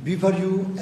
B4U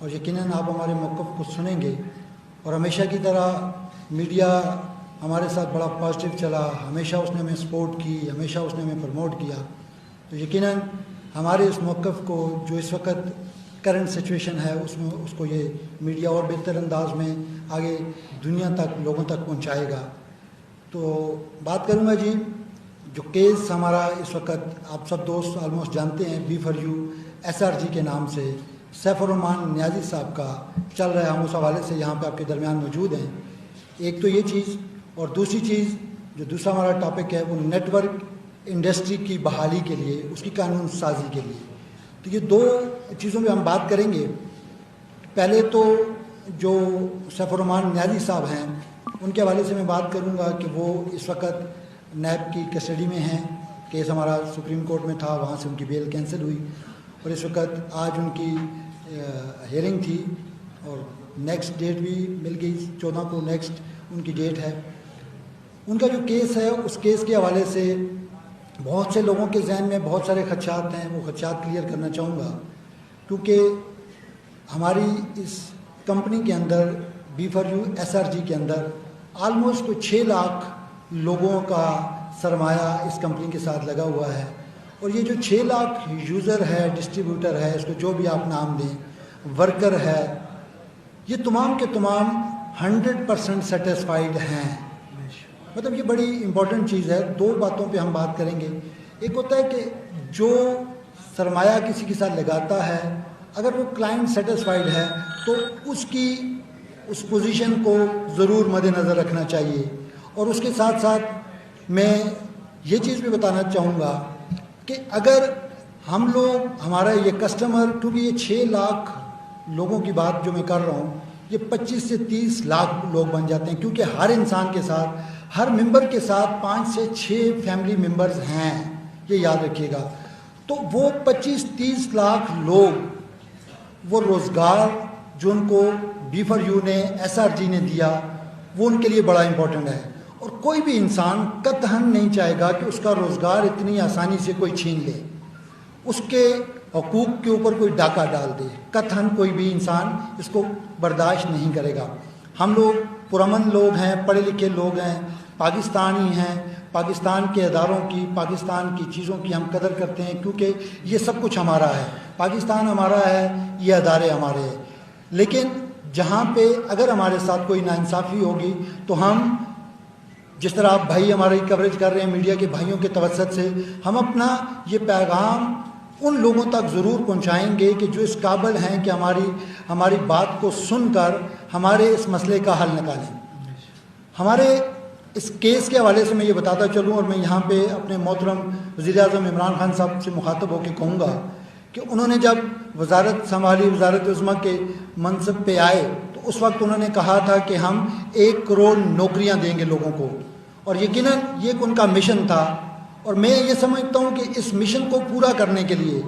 اور یقیناً آپ ہمارے موقف کو سنیں گے. اور ہمیشہ کی طرح میڈیا ہمارے ساتھ بڑا پازیٹیو چلا, ہمیشہ اس نے ہمیں سپورٹ کی, ہمیشہ اس نے ہمیں پروموٹ کیا. تو یقیناً ہمارے اس موقف کو جو اس وقت کرنٹ سچویشن ہے اس کو یہ میڈیا اور بہتر انداز میں آگے دنیا تک لوگوں تک پہنچائے گا. تو بات کروں گا جی, جو کیس ہمارا اس وقت آپ سب دوست آلموسٹ جانتے ہیں, B4U SRG کے نام سے سیف الرحمان نیازی صاحب کا چل رہا ہے. ہم اس حوالے سے یہاں پہ آپ کے درمیان موجود ہیں. ایک تو یہ چیز, اور دوسری چیز جو دوسرا ہمارا ٹاپک ہے وہ نیٹ ورک انڈسٹری کی بحالی کے لیے, اس کی قانون سازی کے لیے. تو یہ دو چیزوں پہ ہم بات کریں گے. پہلے تو جو سیف الرحمان نیازی صاحب ہیں ان کے حوالے سے میں بات کروں گا کہ وہ اس وقت نیب کی کسٹڈی میں ہیں. کیس ہمارا سپریم کورٹ میں تھا, وہاں سے ان کی بیل کینسل ہوئی اور اس وقت آج ان کی ہیئرنگ تھی اور نیکسٹ ڈیٹ بھی مل گئی, 14 کو نیکسٹ ان کی ڈیٹ ہے. ان کا جو کیس ہے اس کیس کے حوالے سے بہت سے لوگوں کے ذہن میں بہت سارے خدشات ہیں. وہ خدشات کلیئر کرنا چاہوں گا کیونکہ ہماری اس کمپنی کے اندر B4U SRG کے اندر آلموسٹ 6 لاکھ لوگوں کا سرمایہ اس کمپنی کے ساتھ لگا ہوا ہے. اور یہ جو 6 لاکھ یوزر ہے, ڈسٹریبیوٹر ہے, اس کو جو بھی آپ نام دیں, ورکر ہے, یہ تمام کے تمام 100% سیٹسفائیڈ ہیں. مطلب یہ بڑی امپورٹنٹ چیز ہے. 2 باتوں پہ ہم بات کریں گے. ایک ہوتا ہے کہ جو سرمایہ کسی کے ساتھ لگاتا ہے اگر وہ کلائنٹ سیٹسفائیڈ ہے تو اس پوزیشن کو ضرور مد نظر رکھنا چاہیے. اور اس کے ساتھ ساتھ میں یہ چیز بھی بتانا چاہوں گا کہ اگر ہم لوگ, ہمارا یہ کسٹمر, کیونکہ یہ 6 لاکھ لوگوں کی بات جو میں کر رہا ہوں, یہ 25 سے 30 لاکھ لوگ بن جاتے ہیں کیونکہ ہر انسان کے ساتھ, ہر ممبر کے ساتھ 5 سے 6 فیملی ممبرز ہیں, یہ یاد رکھیے گا. تو وہ 25-30 لاکھ لوگ, وہ روزگار جو ان کو B4U نے SRG نے دیا وہ ان کے لیے بڑا امپورٹنٹ ہے. اور کوئی بھی انسان قطعاً نہیں چاہے گا کہ اس کا روزگار اتنی آسانی سے کوئی چھین لے, اس کے حقوق کے اوپر کوئی ڈاکہ ڈال دے. قطعاً کوئی بھی انسان اس کو برداشت نہیں کرے گا. ہم لوگ پرامن لوگ ہیں, پڑھے لکھے لوگ ہیں, پاکستانی ہیں, پاکستان کے اداروں کی, پاکستان کی چیزوں کی ہم قدر کرتے ہیں کیونکہ یہ سب کچھ ہمارا ہے. پاکستان ہمارا ہے, یہ ادارے ہمارے ہیں. لیکن جہاں پہ اگر ہمارے ساتھ کوئی ناانصافی ہوگی تو ہم, جس طرح آپ بھائی ہماری کوریج کر رہے ہیں میڈیا کے بھائیوں کے توسط سے, ہم اپنا یہ پیغام ان لوگوں تک ضرور پہنچائیں گے کہ جو اس قابل ہیں کہ ہماری بات کو سن کر ہمارے اس مسئلے کا حل نکالیں. ہمارے اس کیس کے حوالے سے میں یہ بتاتا چلوں, اور میں یہاں پہ اپنے محترم وزیر اعظم عمران خان صاحب سے مخاطب ہو کے کہوں گا کہ انہوں نے جب وزارت سنبھالی, وزارت عظمیٰ کے منصب پہ آئے, تو اس وقت انہوں نے کہا تھا کہ ہم 1 کروڑ نوکریاں دیں گے لوگوں کو. اور یقیناً یہ ان کا مشن تھا. اور میں یہ سمجھتا ہوں کہ اس مشن کو پورا کرنے کے لیے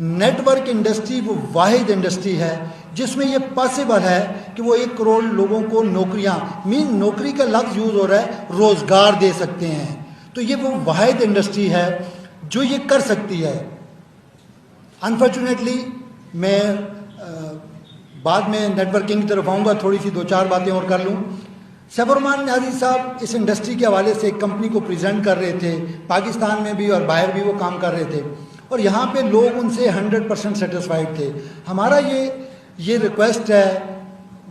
نیٹ ورک انڈسٹری وہ واحد انڈسٹری ہے جس میں یہ پاسبل ہے کہ وہ 1 کروڑ لوگوں کو نوکریاں, نوکری کا لفظ یوز ہو رہا ہے, روزگار دے سکتے ہیں. تو یہ وہ واحد انڈسٹری ہے جو یہ کر سکتی ہے. انفارچونیٹلی میں بعد میں نیٹ ورکنگ کی طرف آؤں گا, تھوڑی سی 2-4 باتیں اور کر لوں. سیف الرحمان نیازی صاحب اس انڈسٹری کے حوالے سے ایک کمپنی کو پریزنٹ کر رہے تھے, پاکستان میں بھی اور باہر بھی وہ کام کر رہے تھے, اور یہاں پہ لوگ ان سے 100% سیٹسفائیڈ تھے. ہمارا یہ ریکویسٹ ہے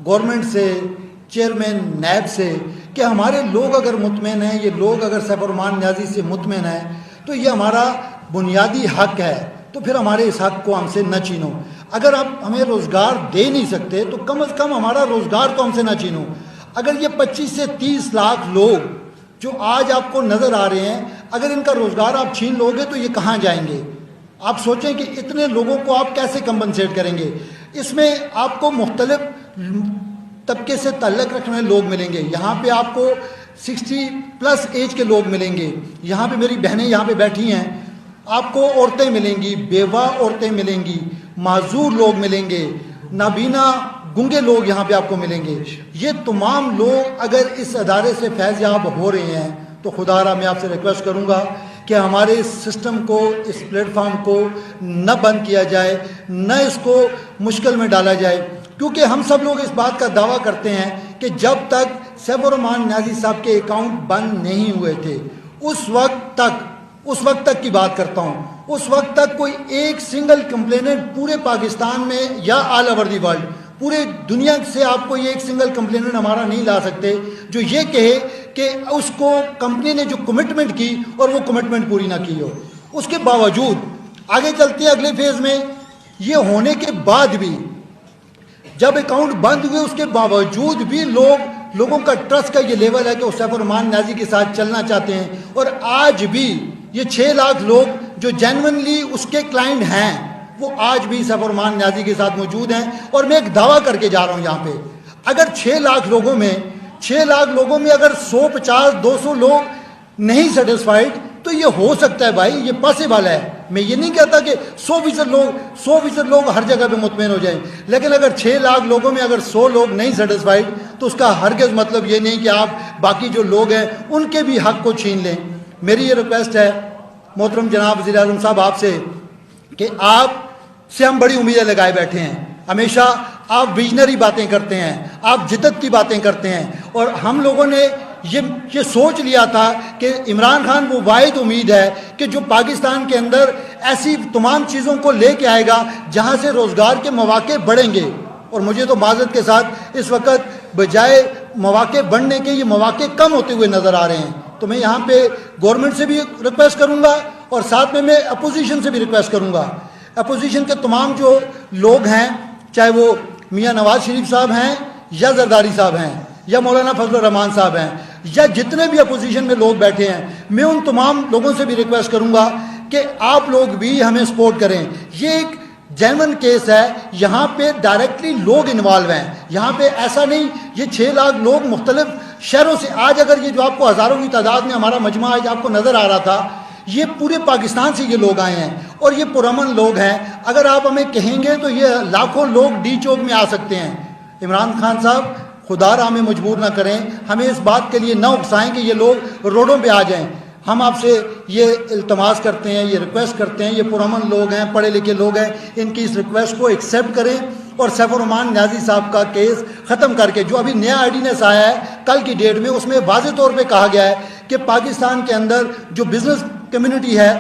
گورنمنٹ سے, چیئرمین نیب سے, کہ ہمارے لوگ اگر مطمئن ہیں, یہ لوگ اگر سیف الرحمان نیازی سے مطمئن ہیں تو یہ ہمارا بنیادی حق ہے, تو پھر ہمارے اس حق کو ہم سے نہ چھینو. اگر آپ ہمیں روزگار دے نہیں سکتے تو کم از کم ہمارا روزگار تو ہم سے نہ چھینو. اگر یہ 25 سے 30 لاکھ لوگ جو آج آپ کو نظر آ رہے ہیں, اگر ان کا روزگار آپ چھین لو گے تو یہ کہاں جائیں گے؟ آپ سوچیں کہ اتنے لوگوں کو آپ کیسے کمپنسیٹ کریں گے. اس میں آپ کو مختلف طبقے سے تعلق رکھنے والے لوگ ملیں گے. یہاں پہ آپ کو 60+ ایج کے لوگ ملیں گے. یہاں پہ میری بہنیں یہاں پہ بیٹھی ہیں, آپ کو عورتیں ملیں گی, بیوہ عورتیں ملیں گی, معذور لوگ ملیں گے, نابینا گنگے لوگ یہاں پہ آپ کو ملیں گے. یہ تمام لوگ اگر اس ادارے سے فیض یاب ہو رہے ہیں تو خدا را میں آپ سے ریکویسٹ کروں گا کہ ہمارے اس سسٹم کو, اس پلیٹ فارم کو نہ بند کیا جائے, نہ اس کو مشکل میں ڈالا جائے. کیونکہ ہم سب لوگ اس بات کا دعویٰ کرتے ہیں کہ جب تک سیف الرحمان نیازی صاحب کے اکاؤنٹ بند نہیں ہوئے تھے اس وقت تک کی بات کرتا ہوں، اس وقت تک کوئی ایک سنگل کمپلیننٹ پورے پاکستان میں یا آل اوور دی ورلڈ پورے دنیا سے آپ کو یہ ایک سنگل کمپلیننٹ ہمارا نہیں لا سکتے جو یہ کہے کہ اس کو کمپنی نے جو کمٹمنٹ کی اور وہ کمٹمنٹ پوری نہ کی ہو۔ اس کے باوجود آگے چلتے ہیں اگلے فیز میں، یہ ہونے کے بعد بھی جب اکاؤنٹ بند ہوئے اس کے باوجود بھی لوگوں کا ٹرسٹ کا یہ لیول ہے کہ وہ سیف الرحمان نیازی کے ساتھ چلنا چاہتے ہیں، اور آج بھی یہ 6 لاکھ لوگ جو جینونلی اس کے کلائنٹ ہیں وہ آج بھی سیف الرحمان نیازی کے ساتھ موجود ہیں۔ اور میں ایک دعویٰ کر کے جا رہا ہوں یہاں پہ، اگر 6 لاکھ لوگوں میں اگر 150 200 لوگ نہیں سیٹسفائیڈ تو یہ ہو سکتا ہے بھائی، یہ پاسبل ہے۔ میں یہ نہیں کہتا کہ 100% لوگ ہر جگہ پہ مطمئن ہو جائیں، لیکن اگر 6 لاکھ لوگوں میں اگر 100 لوگ نہیں سیٹسفائیڈ تو اس کا ہرگز مطلب یہ نہیں کہ آپ باقی جو لوگ ہیں ان کے بھی حق کو چھین لیں۔ میری یہ ریکویسٹ ہے محترم جناب وزیر اعظم صاحب آپ سے کہ آپ سے ہم بڑی امیدیں لگائے بیٹھے ہیں، ہمیشہ آپ ویژنری باتیں کرتے ہیں، آپ جدت کی باتیں کرتے ہیں، اور ہم لوگوں نے یہ سوچ لیا تھا کہ عمران خان وہ واحد امید ہے کہ جو پاکستان کے اندر ایسی تمام چیزوں کو لے کے آئے گا جہاں سے روزگار کے مواقع بڑھیں گے، اور مجھے تو معذرت کے ساتھ اس وقت بجائے مواقع بڑھنے کے یہ مواقع کم ہوتے ہوئے نظر آ رہے ہیں۔ تو میں یہاں پہ گورنمنٹ سے بھی ریکویسٹ کروں گا اور ساتھ میں اپوزیشن سے بھی ریکویسٹ کروں گا، اپوزیشن کے تمام جو لوگ ہیں چاہے وہ میاں نواز شریف صاحب ہیں یا زرداری صاحب ہیں یا مولانا فضل الرحمان صاحب ہیں یا جتنے بھی اپوزیشن میں لوگ بیٹھے ہیں، میں ان تمام لوگوں سے بھی ریکویسٹ کروں گا کہ آپ لوگ بھی ہمیں سپورٹ کریں۔ یہ ایک جینون کیس ہے، یہاں پہ ڈائریکٹلی لوگ انوالو ہیں، یہاں پہ ایسا نہیں یہ 6 لاکھ لوگ مختلف شہروں سے، آج اگر یہ جو آپ کو ہزاروں کی تعداد میں ہمارا مجمع آج آپ کو نظر آ رہا تھا، یہ پورے پاکستان سے یہ لوگ آئے ہیں اور یہ پرامن لوگ ہیں۔ اگر آپ ہمیں کہیں گے تو یہ لاکھوں لوگ ڈی چوک میں آ سکتے ہیں۔ عمران خان صاحب خدا را ہمیں مجبور نہ کریں، ہمیں اس بات کے لیے نہ اکسائیں کہ یہ لوگ روڈوں پہ آ جائیں۔ ہم آپ سے یہ التماس کرتے ہیں، یہ ریکویسٹ کرتے ہیں، یہ پرامن لوگ ہیں، پڑھے لکھے لوگ ہیں، ان کی اس ریکویسٹ کو ایکسیپٹ کریں اور سیف الرحمان نیازی صاحب کا کیس ختم کر کے جو ابھی نیا آرڈیننس آیا ہے کل کی ڈیٹ میں، اس میں واضح طور پہ کہا گیا ہے کہ پاکستان کے اندر جو بزنس کمیونٹی ہے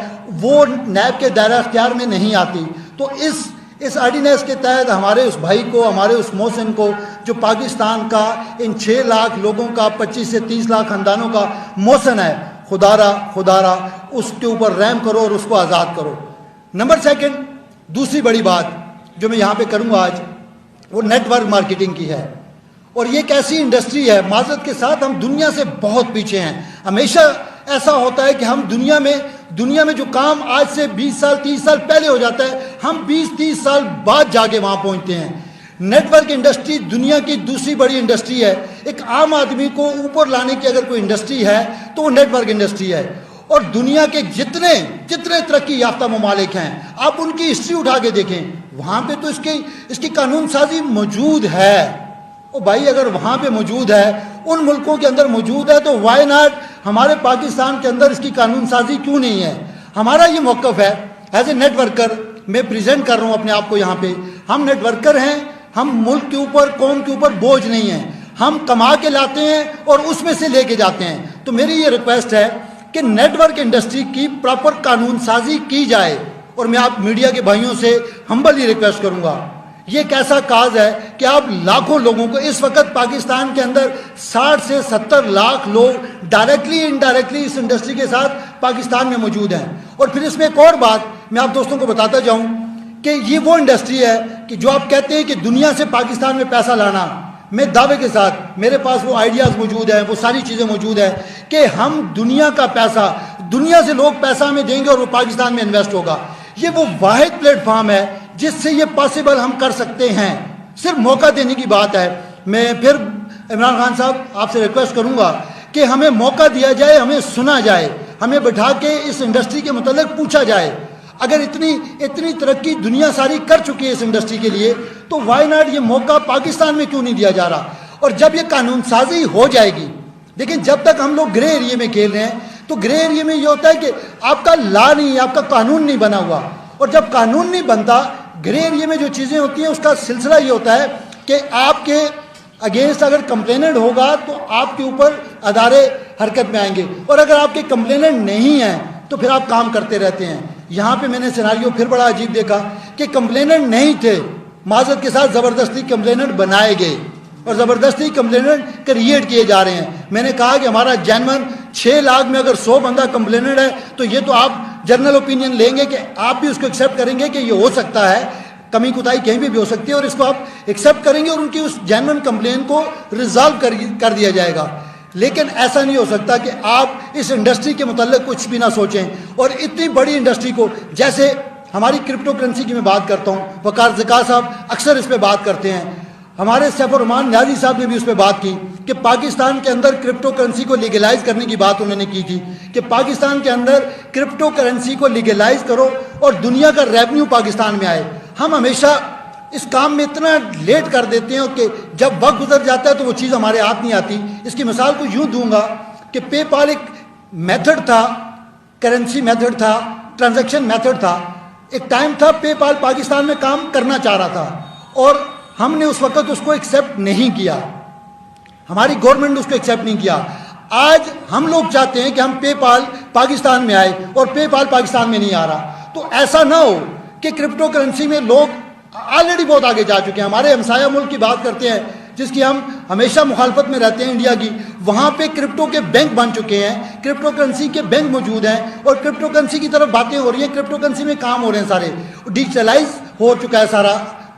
وہ نیب کے دائرہ اختیار میں نہیں آتی۔ تو اس آرڈیننس کے تحت ہمارے اس بھائی کو، ہمارے اس محسن کو جو پاکستان کا ان 6 لاکھ لوگوں کا 25 سے 30 لاکھ خاندانوں کا محسن ہے، خدا را اس کے اوپر رحم کرو اور اس کو آزاد کرو۔ نمبر 2 دوسری بڑی بات جو میں یہاں پہ کروں گا آج وہ نیٹ ورک مارکیٹنگ کی ہے، اور یہ ایک ایسی انڈسٹری ہے، معذرت کے ساتھ ہم دنیا سے بہت پیچھے ہیں۔ ہمیشہ ایسا ہوتا ہے کہ ہم دنیا میں جو کام آج سے 20 سال 30 سال پہلے ہو جاتا ہے، ہم 20-30 سال بعد جا کے وہاں پہنچتے ہیں۔ نیٹ ورک انڈسٹری دنیا کی دوسری بڑی انڈسٹری ہے۔ ایک عام آدمی کو اوپر لانے کی اگر کوئی انڈسٹری ہے تو وہ نیٹ ورک انڈسٹری ہے، اور دنیا کے جتنے ترقی یافتہ ممالک ہیں آپ ان کی ہسٹری اٹھا کے دیکھیں، وہاں پہ تو اس کی قانون سازی موجود ہے۔ او بھائی اگر وہاں پہ موجود ہے، ان ملکوں کے اندر موجود ہے، تو وائی ناٹ ہمارے پاکستان کے اندر اس کی قانون سازی کیوں نہیں ہے؟ ہمارا یہ موقف ہے ایز اے نیٹ ورکر، میں پریزنٹ کر رہا ہوں اپنے آپ کو یہاں پہ، ہم نیٹ ورکر ہیں، ہم ملک کے اوپر قوم کے اوپر بوجھ نہیں ہیں، ہم کما کے لاتے ہیں اور اس میں سے لے کے جاتے ہیں۔ تو میری یہ ریکویسٹ ہے کہ نیٹ ورک انڈسٹری کی پراپر قانون سازی کی جائے، اور میں آپ میڈیا کے بھائیوں سے ہمبلی ریکویسٹ کروں گا، یہ ایک ایسا کاز ہے کہ آپ لاکھوں لوگوں کو، اس وقت پاکستان کے اندر 60 سے 70 لاکھ لوگ ڈائریکٹلی انڈائریکٹلی اس انڈسٹری کے ساتھ پاکستان میں موجود ہیں۔ اور پھر اس میں ایک اور بات میں آپ دوستوں کو بتاتا جاؤں کہ یہ وہ انڈسٹری ہے کہ جو آپ کہتے ہیں کہ دنیا سے پاکستان میں پیسہ لانا، میں دعوے کے ساتھ میرے پاس وہ آئیڈیاز موجود ہیں، وہ ساری چیزیں موجود ہیں کہ ہم دنیا کا پیسہ، دنیا سے لوگ پیسہ ہمیں دیں گے اور وہ پاکستان میں انویسٹ ہوگا۔ یہ وہ واحد پلیٹ فارم ہے جس سے یہ پاسبل ہم کر سکتے ہیں، صرف موقع دینے کی بات ہے۔ میں پھر عمران خان صاحب آپ سے ریکویسٹ کروں گا کہ ہمیں موقع دیا جائے، ہمیں سنا جائے، ہمیں بٹھا کے اس انڈسٹری کے متعلق پوچھا جائے۔ اگر اتنی ترقی دنیا ساری کر چکی ہے اس انڈسٹری کے لیے، تو وائی ناٹ یہ موقع پاکستان میں کیوں نہیں دیا جا رہا؟ اور جب یہ قانون سازی ہو جائے گی، لیکن جب تک ہم لوگ گرے ایریے میں کھیل رہے ہیں، تو گرے ایریے میں یہ ہوتا ہے کہ آپ کا لا نہیں ہے، آپ کا قانون نہیں بنا ہوا، اور جب قانون نہیں بنتا، گرے ایریے میں جو چیزیں ہوتی ہیں اس کا سلسلہ یہ ہوتا ہے کہ آپ کے اگینسٹ اگر کمپلیننٹ ہوگا تو آپ کے اوپر ادارے حرکت میں آئیں گے، اور اگر آپ کے کمپلیننٹ نہیں ہیں تو پھر آپ کام کرتے رہتے ہیں۔ یہاں پہ میں نے سیناریو پھر بڑا عجیب دیکھا کہ کمپلیننٹ نہیں تھے، معذرت کے ساتھ زبردستی کمپلیننٹ بنائے گئے اور زبردستی کمپلیننٹ کریٹ کیے جا رہے ہیں۔ میں نے کہا کہ ہمارا جینون 6 لاکھ میں اگر 100 بندہ کمپلیننٹ ہے تو یہ تو آپ جنرل اوپینین لیں گے کہ آپ بھی اس کو ایکسیپٹ کریں گے کہ یہ ہو سکتا ہے، کمی کوتاہی کہیں بھی ہو سکتی ہے، اور اس کو آپ ایکسیپٹ کریں گے اور ان کی اس جینون کمپلین کو ریزالو کر دیا جائے گا۔ لیکن ایسا نہیں ہو سکتا کہ آپ اس انڈسٹری کے متعلق کچھ بھی نہ سوچیں، اور اتنی بڑی انڈسٹری کو، جیسے ہماری کرپٹو کرنسی کی میں بات کرتا ہوں، وقار زکا صاحب اکثر اس پہ بات کرتے ہیں، ہمارے سیف الرحمان نیازی صاحب نے بھی اس پہ بات کی کہ پاکستان کے اندر کرپٹو کرنسی کو لیگلائز کرنے کی بات انہوں نے کی تھی کہ پاکستان کے اندر کرپٹو کرنسی کو لیگلائز کرو اور دنیا کا ریونیو پاکستان میں آئے۔ ہم ہمیشہ اس کام میں اتنا لیٹ کر دیتے ہیں کہ جب وقت گزر جاتا ہے تو وہ چیز ہمارے ہاتھ نہیں آتی۔ اس کی مثال کو یوں دوں گا کہ پے پال ایک میتھڈ تھا، کرنسی میتھڈ تھا، ٹرانزیکشن میتھڈ تھا۔ ایک ٹائم تھا پے پال پاکستان میں کام کرنا چاہ رہا تھا اور ہم نے اس وقت اس کو ایکسیپٹ نہیں کیا، ہماری گورنمنٹ نے اس کو ایکسیپٹ نہیں کیا۔ آج ہم لوگ چاہتے ہیں کہ ہم پے پال پاکستان میں آئے اور پے پال پاکستان میں نہیں آ رہا۔ تو ایسا نہ ہو کہ کرپٹو کرنسی میں لوگ آلریڈی بہت آگے جا چکے ہیں۔ ہمارے ہمسایہ ملک کی بات کرتے ہیں جس کی ہم ہمیشہ مخالفت میں رہتے ہیں، انڈیا کی، وہاں پہ کرپٹو کے بینک بن چکے ہیں، کرپٹو کرنسی کے بینک موجود ہیں اور کرپٹو کرنسی کی طرف باتیں ہو رہی ہیں، کرپٹو کرنسی میں کام ہو رہے ہیں، سارے ڈیجیٹلائز ہو چکا ہے، سارا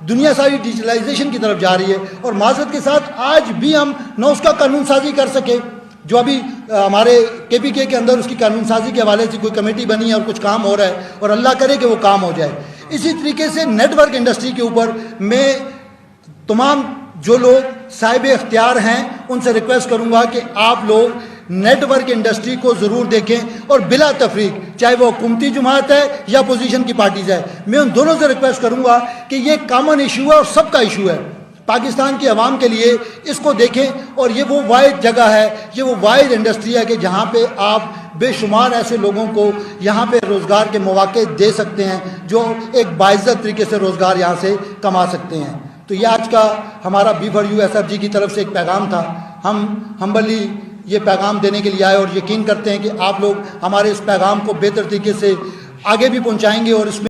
دنیا ساری ڈیجیٹلائزیشن کی طرف جا رہی ہے۔ اور معذرت کے ساتھ آج بھی ہم نہ اس کا قانون سازی کر سکے، جو ابھی ہمارے کے پی کے اندر اس کی قانون سازی کے حوالے سے کوئی کمیٹی بنی ہے اور کچھ کام ہو رہا ہے، اور اللہ کرے کہ وہ کام ہو جائے۔ اسی طریقے سے نیٹ ورک انڈسٹری کے اوپر میں تمام جو لوگ صاحب اختیار ہیں ان سے ریکویسٹ کروں گا کہ آپ لوگ نیٹ ورک انڈسٹری کو ضرور دیکھیں، اور بلا تفریق، چاہے وہ حکومتی جماعت ہے یا اپوزیشن کی پارٹیز ہے، میں ان دونوں سے ریکویسٹ کروں گا کہ یہ کامن ایشو ہے اور سب کا ایشو ہے پاکستان کی عوام کے لیے، اس کو دیکھیں۔ اور یہ وہ واحد جگہ ہے، یہ وہ واحد انڈسٹری ہے کہ جہاں پہ آپ بے شمار ایسے لوگوں کو یہاں پہ روزگار کے مواقع دے سکتے ہیں جو ایک باعزت طریقے سے روزگار یہاں سے کما سکتے ہیں۔ تو یہ آج کا ہمارا B4U کی طرف سے ایک پیغام تھا۔ ہم ہمبلی یہ پیغام دینے کے لیے آئے اور یقین کرتے ہیں کہ آپ لوگ ہمارے اس پیغام کو بہتر طریقے سے آگے بھی پہنچائیں گے، اور اس میں